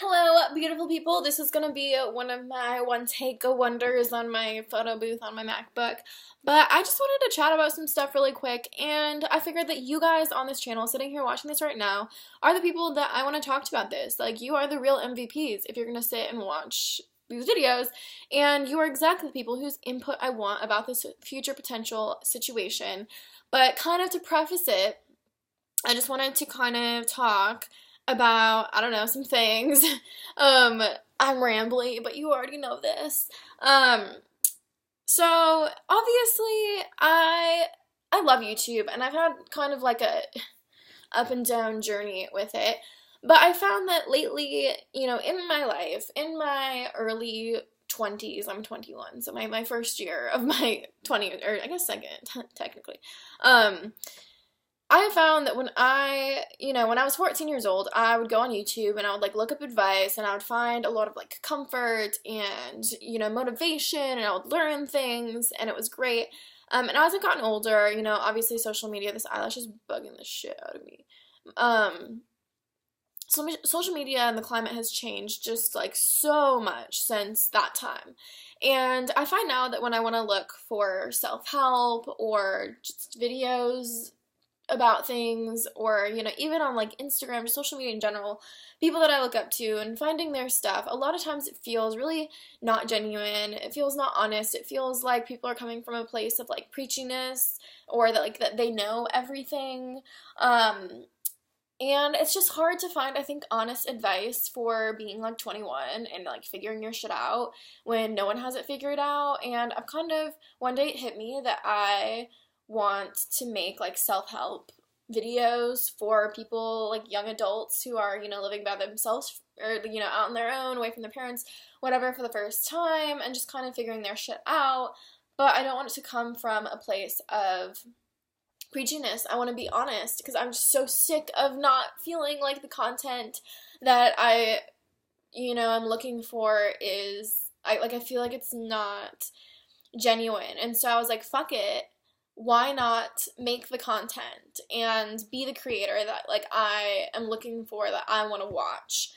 Hello, beautiful people. This is gonna be one of my one take wonders on my photo booth on my MacBook. But I just wanted to chat about some stuff really quick, and I figured that you guys on this channel, sitting here watching this right now, are the people that I want to talk to about this. Like, you are the real MVPs if you're gonna sit and watch these videos, and you are exactly the people whose input I want about this future potential situation. But kind of to preface it, I just wanted to kind of talk about, I don't know, some things. Um, I'm rambly, but you already know this. Um, so obviously I love YouTube and I've had kind of like a up and down journey with it. But I found that lately, in my life, in my early 20s, I'm 21, so my first year of my 20s, or I guess second, technically. Um, I found that when I was 14 years old, I would go on YouTube and I would like look up advice and I would find a lot of like comfort and, motivation, and I would learn things and it was great. And as I've gotten older, obviously social media, this eyelash is bugging the shit out of me. Um, Social media and the climate has changed just like so much since that time. And I find now that when I want to look for self-help or just videos about things, or even on like Instagram or social media in general, people that I look up to and finding their stuff, a lot of times it feels really not genuine. It feels not honest. It feels like people are coming from a place of like preachiness, or that they know everything. And it's just hard to find, I think, honest advice for being like 21 and like figuring your shit out when no one has it figured out. And I've kind of, one day it hit me that I want to make like self-help videos for people, like young adults who are, living by themselves, or, out on their own, away from their parents, whatever, for the first time, and just kind of figuring their shit out. But I don't want it to come from a place of preachiness. I want to be honest, because I'm just so sick of not feeling like the content that I'm looking for I feel like it's not genuine. And so I was like, fuck it. Why not make the content and be the creator that like I am looking for, that I want to watch?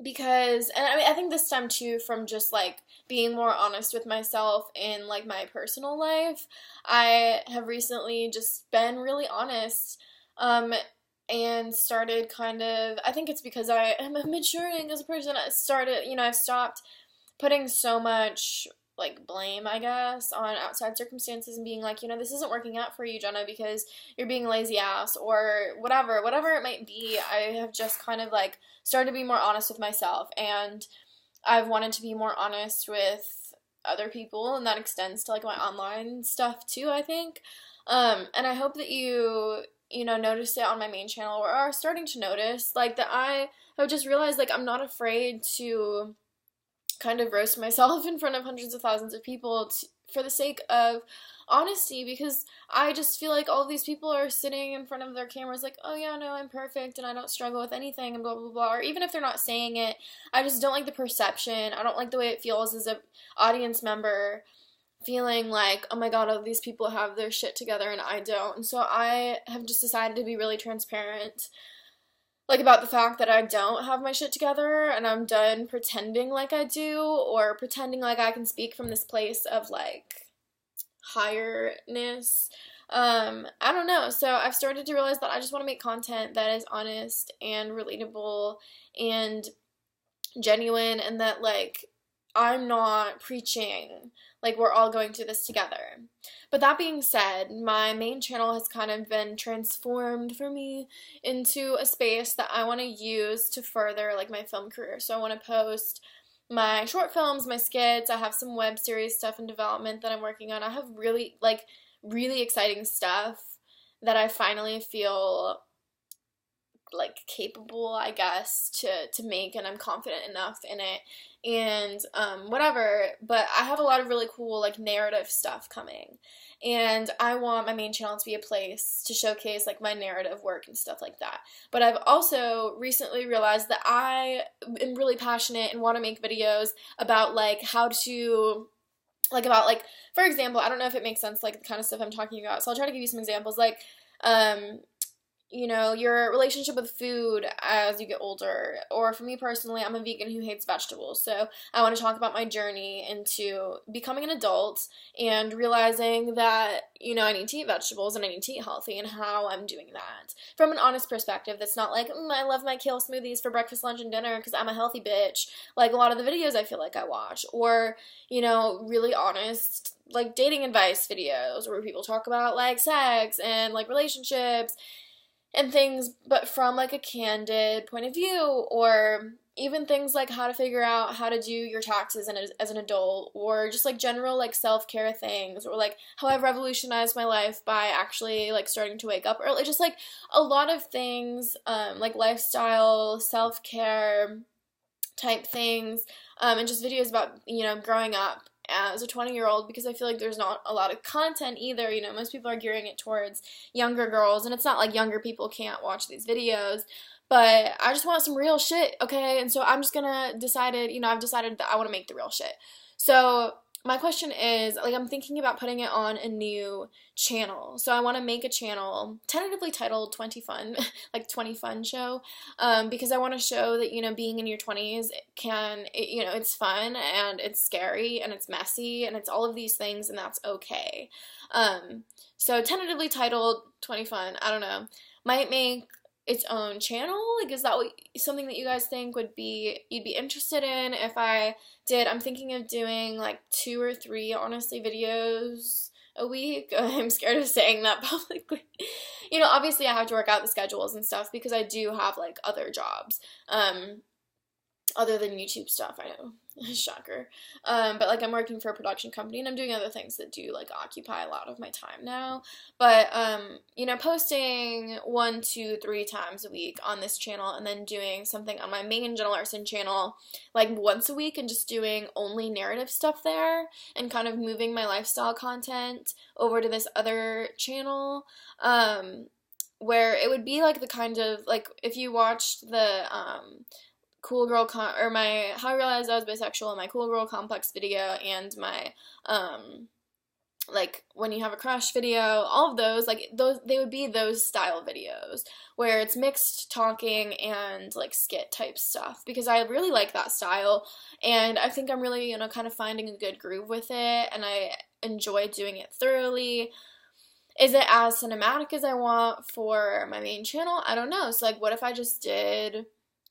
Because, and I mean, I think this stemmed too from just like being more honest with myself in like my personal life. I have recently just been really honest, and started kind of, I think it's because I am maturing as a person. I've stopped putting so much like blame, I guess, on outside circumstances and being like, this isn't working out for you, Jenna, because you're being lazy ass, or whatever it might be. I have just kind of like started to be more honest with myself, and I've wanted to be more honest with other people, and that extends to like my online stuff too, I think. And I hope that you notice it on my main channel, or are starting to notice, like, that I have just realized, like, I'm not afraid to kind of roast myself in front of hundreds of thousands of people for the sake of honesty, because I just feel like all of these people are sitting in front of their cameras like, oh yeah, no, I'm perfect and I don't struggle with anything and blah blah blah, or even if they're not saying it, I just don't like the perception. I don't like the way it feels as a audience member, feeling like, oh my god, all these people have their shit together and I don't. And so I have just decided to be really transparent, like, about the fact that I don't have my shit together, and I'm done pretending like I do, or pretending like I can speak from this place of, like, highness. I don't know. So I've started to realize that I just want to make content that is honest and relatable and genuine, and that, like, I'm not preaching like we're all going through this together. But that being said, my main channel has kind of been transformed for me into a space that I want to use to further like my film career. So I want to post my short films, my skits. I have some web series stuff in development that I'm working on. I have really exciting stuff that I finally feel like capable, I guess, to make, and I'm confident enough in it, and whatever. But I have a lot of really cool like narrative stuff coming, and I want my main channel to be a place to showcase like my narrative work and stuff like that. But I've also recently realized that I am really passionate and want to make videos about like how to, like, about like, for example, I don't know if it makes sense, like the kind of stuff I'm talking about, so I'll try to give you some examples, like you know, your relationship with food as you get older. Or for me personally, I'm a vegan who hates vegetables. So I want to talk about my journey into becoming an adult and realizing that, you know, I need to eat vegetables and I need to eat healthy and how I'm doing that from an honest perspective. That's not like, I love my kale smoothies for breakfast, lunch, and dinner because I'm a healthy bitch. Like a lot of the videos I feel like I watch. Or, you know, really honest like dating advice videos where people talk about like sex and like relationships and things, but from like a candid point of view, or even things like how to figure out how to do your taxes as an adult, or just like general like self-care things, or like how I've revolutionized my life by actually like starting to wake up early, just like a lot of things, like lifestyle, self-care type things, and just videos about, you know, growing up as a 20-year-old, because I feel like there's not a lot of content either. You know, most people are gearing it towards younger girls, and it's not like younger people can't watch these videos, but I just want some real shit, okay? And so I'm just gonna decided, you know, I've decided that I want to make the real shit. So my question is, like, I'm thinking about putting it on a new channel. So I want to make a channel tentatively titled 20 Fun, like 20 Fun Show, because I want to show that, you know, being in your 20s you know, it's fun and it's scary and it's messy and it's all of these things, and that's okay. So tentatively titled 20 Fun, I don't know, might make its own channel. Like, is that something that you guys think you'd be interested in if I did? I'm thinking of doing like 2 or 3, honestly, videos a week. I'm scared of saying that publicly. You know, obviously I have to work out the schedules and stuff because I do have like other jobs, other than YouTube stuff, I know. Shocker. But like I'm working for a production company and I'm doing other things that do like occupy a lot of my time now. But you know, posting 1, 2, 3 times a week on this channel, and then doing something on my main Jenna Larson channel like once a week, and just doing only narrative stuff there, and kind of moving my lifestyle content over to this other channel, where it would be like the kind of like if you watched the cool girl or my how I realized I was bisexual and my cool girl complex video, and my like when you have a crush video, all of those, like those, they would be those style videos where it's mixed talking and like skit type stuff, because I really like that style and I think I'm really, you know, kind of finding a good groove with it and I enjoy doing it thoroughly. Is it as cinematic as I want for my main channel? I don't know. So like what if I just did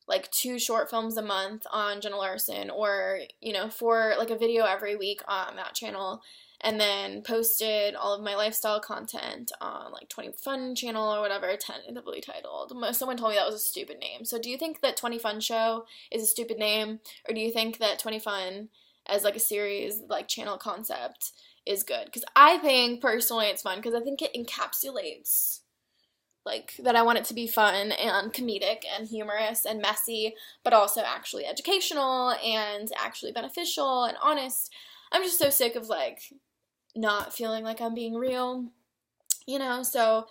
like 2 short films a month on Jenna Larson, or, you know, for like a video every week on that channel, and then posted all of my lifestyle content on like 20 Fun channel or whatever, tentatively titled. Someone told me that was a stupid name. So do you think that 20 Fun Show is a stupid name, or do you think that 20 Fun as like a series, like channel concept is good? Because I think personally it's fun, because I think it encapsulates like that I want it to be fun and comedic and humorous and messy, but also actually educational and actually beneficial and honest. I'm just so sick of like not feeling like I'm being real, you know, so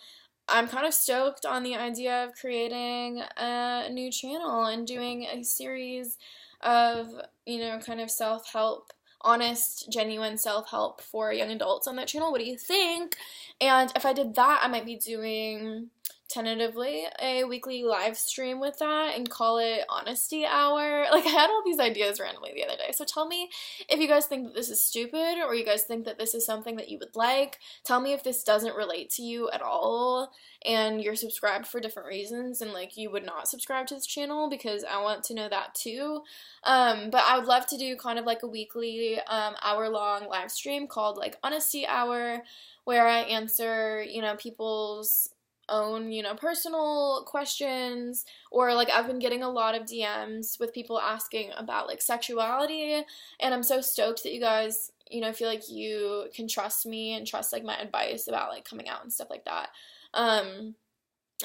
I'm kind of stoked on the idea of creating a new channel and doing a series of, you know, kind of self-help, honest, genuine self-help for young adults on that channel. What do you think? And if I did that, I might be doing tentatively a weekly live stream with that and call it Honesty Hour. Like I had all these ideas randomly the other day. So tell me if you guys think that this is stupid, or you guys think that this is something that you would like. Tell me if this doesn't relate to you at all and you're subscribed for different reasons and like you would not subscribe to this channel, because I want to know that too. But I would love to do kind of like a weekly hour-long live stream called like Honesty Hour, where I answer, you know, people's own, you know, personal questions, or like I've been getting a lot of DMs with people asking about like sexuality, and I'm so stoked that you guys, you know, feel like you can trust me and trust like my advice about like coming out and stuff like that. And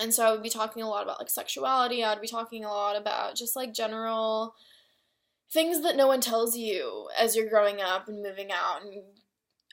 so I would be talking a lot about like sexuality. I would be talking a lot about just like general things that no one tells you as you're growing up and moving out and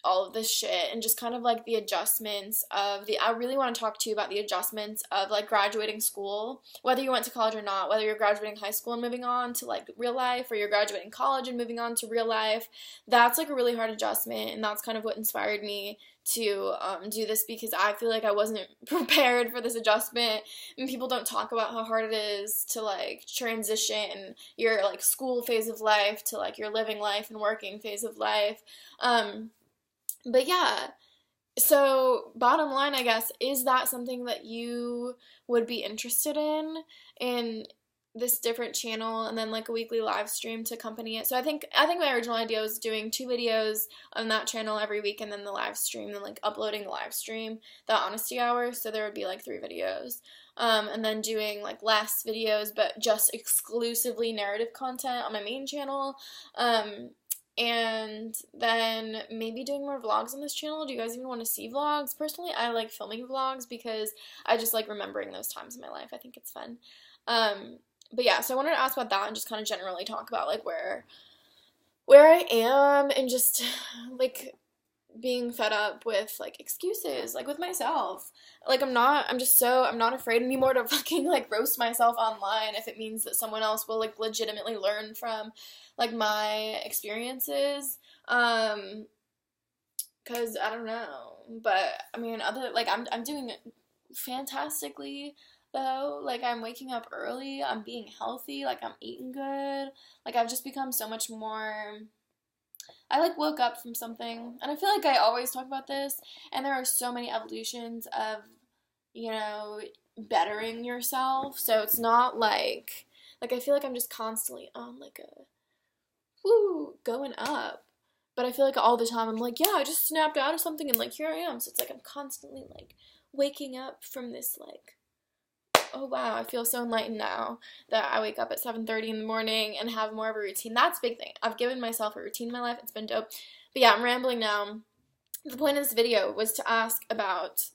all of this shit, and just kind of like the adjustments of I really want to talk to you about the adjustments of like graduating school, whether you went to college or not, whether you're graduating high school and moving on to like real life, or you're graduating college and moving on to real life. That's like a really hard adjustment, and that's kind of what inspired me to do this, because I feel like I wasn't prepared for this adjustment, and people don't talk about how hard it is to like transition your like school phase of life to like your living life and working phase of life. But yeah, so bottom line, I guess, is that something that you would be interested in this different channel, and then like a weekly live stream to accompany it? So I think my original idea was doing 2 videos on that channel every week, and then the live stream, then like uploading the live stream, the honesty hour, so there would be like 3 videos. And then doing like less videos, but just exclusively narrative content on my main channel. And then maybe doing more vlogs on this channel. Do you guys even want to see vlogs? Personally, I like filming vlogs because I just like remembering those times in my life. I think it's fun. But yeah, so I wanted to ask about that and just kind of generally talk about like where I am, and just like being fed up with like excuses, like with myself. Like I'm not afraid anymore to fucking like roast myself online if it means that someone else will like legitimately learn from like my experiences. Cause I don't know, but I mean, I'm doing fantastically though. Like I'm waking up early, I'm being healthy, like I'm eating good, like I've just become so much more. I like woke up from something, and I feel like I always talk about this, and there are so many evolutions of, you know, bettering yourself. So it's not like I feel like I'm just constantly on like a going up, but I feel like all the time I'm like, yeah, I just snapped out of something, and like here I am. So it's like I'm constantly like waking up from this like, oh wow, I feel so enlightened now that I wake up at 7:30 in the morning and have more of a routine. That's a big thing. I've given myself a routine in my life. It's been dope. But yeah, I'm rambling now. The point of this video was to ask about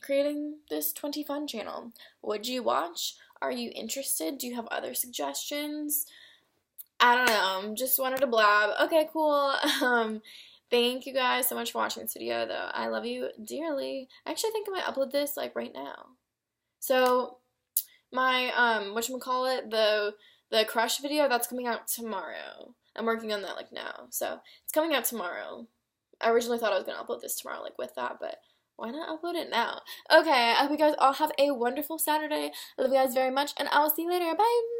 creating this 20 Fun channel. Would you watch? Are you interested? Do you have other suggestions? I don't know. Just wanted to blab. Okay, cool. Thank you guys so much for watching this video, though. I love you dearly. Actually, I think I might upload this like right now. So my whatchamacallit, the crush video, that's coming out tomorrow. I'm working on that like now. So it's coming out tomorrow. I originally thought I was gonna upload this tomorrow like with that, but why not upload it now? Okay, I hope you guys all have a wonderful Saturday. I love you guys very much, and I will see you later. Bye!